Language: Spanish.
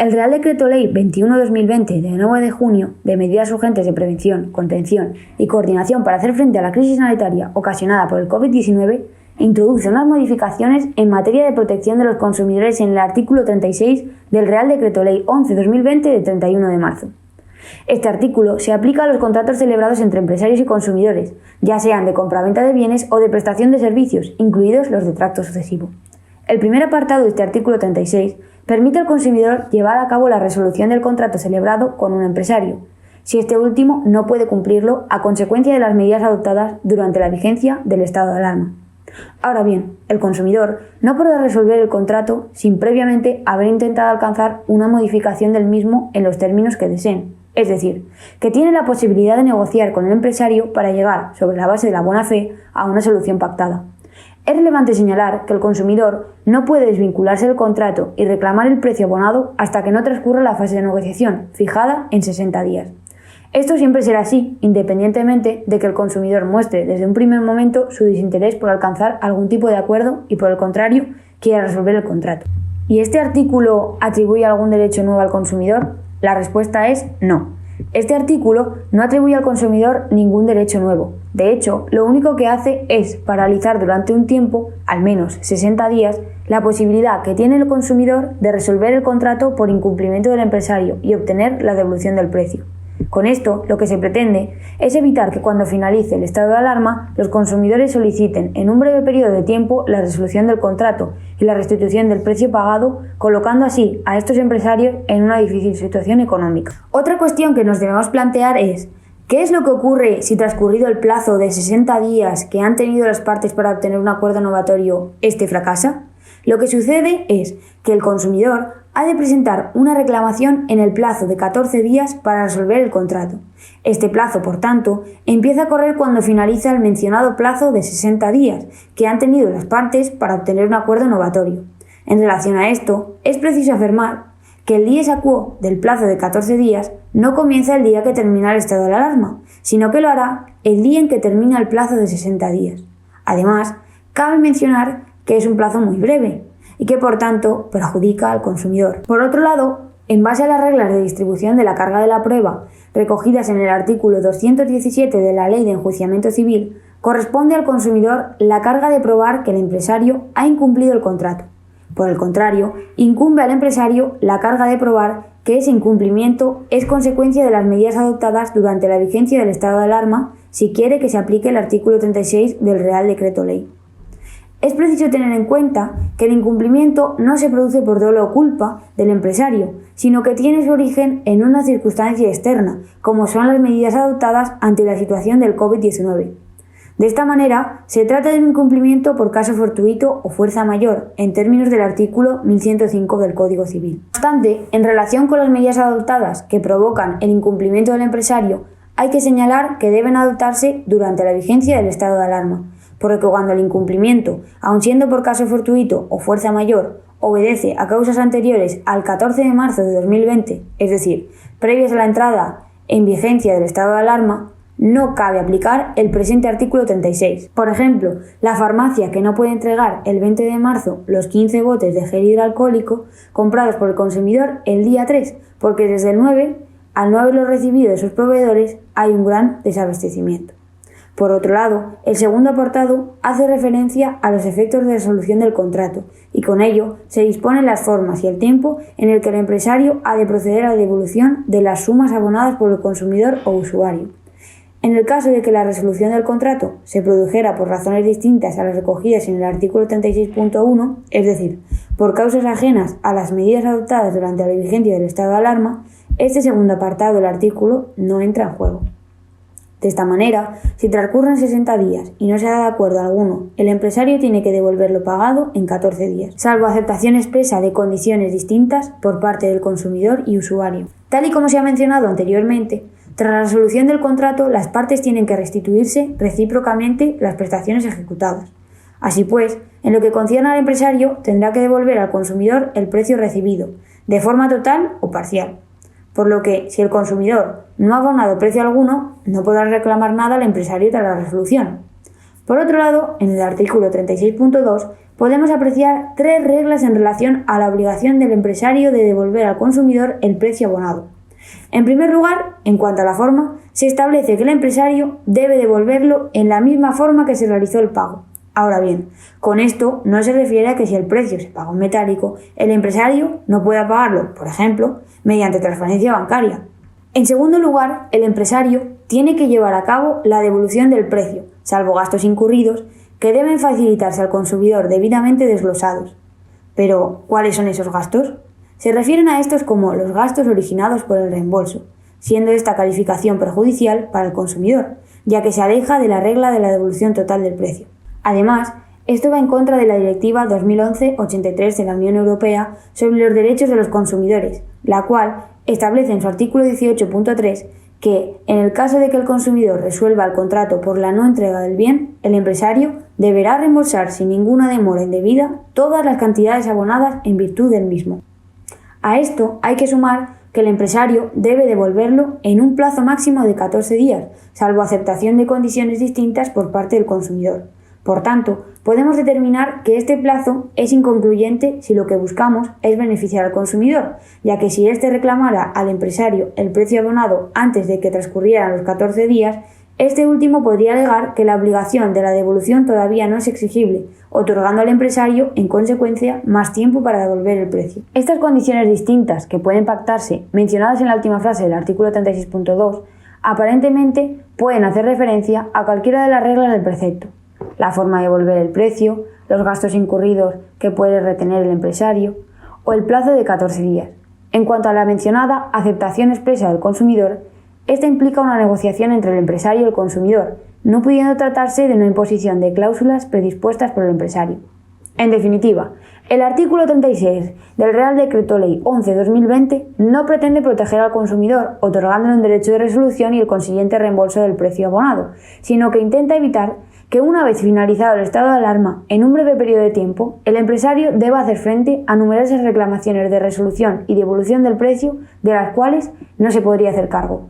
El Real Decreto Ley 21/2020 de 9 de junio de medidas urgentes de prevención, contención y coordinación para hacer frente a la crisis sanitaria ocasionada por el COVID-19 introduce unas modificaciones en materia de protección de los consumidores en el artículo 36 del Real Decreto Ley 11/2020 de 31 de marzo. Este artículo se aplica a los contratos celebrados entre empresarios y consumidores, ya sean de compraventa de bienes o de prestación de servicios, incluidos los de tracto sucesivo. El primer apartado de este artículo 36 permite al consumidor llevar a cabo la resolución del contrato celebrado con un empresario, si este último no puede cumplirlo a consecuencia de las medidas adoptadas durante la vigencia del estado de alarma. Ahora bien, el consumidor no podrá resolver el contrato sin previamente haber intentado alcanzar una modificación del mismo en los términos que deseen, es decir, que tiene la posibilidad de negociar con el empresario para llegar, sobre la base de la buena fe, a una solución pactada. Es relevante señalar que el consumidor no puede desvincularse del contrato y reclamar el precio abonado hasta que no transcurra la fase de negociación, fijada en 60 días. Esto siempre será así, independientemente de que el consumidor muestre desde un primer momento su desinterés por alcanzar algún tipo de acuerdo y, por el contrario, quiera resolver el contrato. ¿Y este artículo atribuye algún derecho nuevo al consumidor? La respuesta es no. Este artículo no atribuye al consumidor ningún derecho nuevo. De hecho, lo único que hace es paralizar durante un tiempo, al menos 60 días, la posibilidad que tiene el consumidor de resolver el contrato por incumplimiento del empresario y obtener la devolución del precio. Con esto, lo que se pretende es evitar que cuando finalice el estado de alarma, los consumidores soliciten en un breve periodo de tiempo la resolución del contrato y la restitución del precio pagado, colocando así a estos empresarios en una difícil situación económica. Otra cuestión que nos debemos plantear es: ¿qué es lo que ocurre si, transcurrido el plazo de 60 días que han tenido las partes para obtener un acuerdo novatorio, este fracasa? Lo que sucede es que el consumidor ha de presentar una reclamación en el plazo de 14 días para resolver el contrato. Este plazo, por tanto, empieza a correr cuando finaliza el mencionado plazo de 60 días que han tenido las partes para obtener un acuerdo novatorio. En relación a esto, es preciso afirmar que el dies a quo del plazo de 14 días no comienza el día que termina el estado de alarma, sino que lo hará el día en que termina el plazo de 60 días. Además, cabe mencionar que es un plazo muy breve y que, por tanto, perjudica al consumidor. Por otro lado, en base a las reglas de distribución de la carga de la prueba recogidas en el artículo 217 de la Ley de Enjuiciamiento Civil, corresponde al consumidor la carga de probar que el empresario ha incumplido el contrato. Por el contrario, incumbe al empresario la carga de probar que ese incumplimiento es consecuencia de las medidas adoptadas durante la vigencia del estado de alarma si quiere que se aplique el artículo 36 del Real Decreto Ley. Es preciso tener en cuenta que el incumplimiento no se produce por dolo o culpa del empresario, sino que tiene su origen en una circunstancia externa, como son las medidas adoptadas ante la situación del COVID-19. De esta manera, se trata de un incumplimiento por caso fortuito o fuerza mayor, en términos del artículo 1105 del Código Civil. No obstante, en relación con las medidas adoptadas que provocan el incumplimiento del empresario, hay que señalar que deben adoptarse durante la vigencia del estado de alarma, porque cuando el incumplimiento, aun siendo por caso fortuito o fuerza mayor, obedece a causas anteriores al 14 de marzo de 2020, es decir, previas a la entrada en vigencia del estado de alarma, no cabe aplicar el presente artículo 36. Por ejemplo, la farmacia que no puede entregar el 20 de marzo los 15 botes de gel hidroalcohólico comprados por el consumidor el día 3, porque desde el 9, al no haberlo recibido de sus proveedores, hay un gran desabastecimiento. Por otro lado, el segundo apartado hace referencia a los efectos de resolución del contrato y con ello se disponen las formas y el tiempo en el que el empresario ha de proceder a la devolución de las sumas abonadas por el consumidor o usuario. En el caso de que la resolución del contrato se produjera por razones distintas a las recogidas en el artículo 36.1, es decir, por causas ajenas a las medidas adoptadas durante la vigencia del estado de alarma, este segundo apartado del artículo no entra en juego. De esta manera, si transcurren 60 días y no se da de acuerdo alguno, el empresario tiene que devolver lo pagado en 14 días, salvo aceptación expresa de condiciones distintas por parte del consumidor y usuario. Tal y como se ha mencionado anteriormente, tras la resolución del contrato, las partes tienen que restituirse recíprocamente las prestaciones ejecutadas. Así pues, en lo que concierne al empresario, tendrá que devolver al consumidor el precio recibido, de forma total o parcial. Por lo que, si el consumidor no ha abonado precio alguno, no podrá reclamar nada al empresario tras la resolución. Por otro lado, en el artículo 36.2 podemos apreciar tres reglas en relación a la obligación del empresario de devolver al consumidor el precio abonado. En primer lugar, en cuanto a la forma, se establece que el empresario debe devolverlo en la misma forma que se realizó el pago. Ahora bien, con esto no se refiere a que si el precio se paga en metálico, el empresario no pueda pagarlo, por ejemplo, mediante transferencia bancaria. En segundo lugar, el empresario tiene que llevar a cabo la devolución del precio, salvo gastos incurridos, que deben facilitarse al consumidor debidamente desglosados. Pero, ¿cuáles son esos gastos? Se refieren a estos como los gastos originados por el reembolso, siendo esta calificación perjudicial para el consumidor, ya que se aleja de la regla de la devolución total del precio. Además, esto va en contra de la Directiva 2011/83 de la Unión Europea sobre los derechos de los consumidores, la cual establece en su artículo 18.3 que, en el caso de que el consumidor resuelva el contrato por la no entrega del bien, el empresario deberá reembolsar sin ninguna demora indebida todas las cantidades abonadas en virtud del mismo. A esto hay que sumar que el empresario debe devolverlo en un plazo máximo de 14 días, salvo aceptación de condiciones distintas por parte del consumidor. Por tanto, podemos determinar que este plazo es inconcluyente si lo que buscamos es beneficiar al consumidor, ya que si éste reclamara al empresario el precio abonado antes de que transcurrieran los 14 días, este último podría alegar que la obligación de la devolución todavía no es exigible, otorgando al empresario, en consecuencia, más tiempo para devolver el precio. Estas condiciones distintas que pueden pactarse, mencionadas en la última frase del artículo 36.2, aparentemente pueden hacer referencia a cualquiera de las reglas del precepto: la forma de devolver el precio, los gastos incurridos que puede retener el empresario o el plazo de 14 días. En cuanto a la mencionada aceptación expresa del consumidor, esta implica una negociación entre el empresario y el consumidor, no pudiendo tratarse de una imposición de cláusulas predispuestas por el empresario. En definitiva, el artículo 36 del Real Decreto Ley 11/2020 no pretende proteger al consumidor, otorgándole un derecho de resolución y el consiguiente reembolso del precio abonado, sino que intenta evitar que una vez finalizado el estado de alarma en un breve periodo de tiempo, el empresario deba hacer frente a numerosas reclamaciones de resolución y devolución del precio de las cuales no se podría hacer cargo.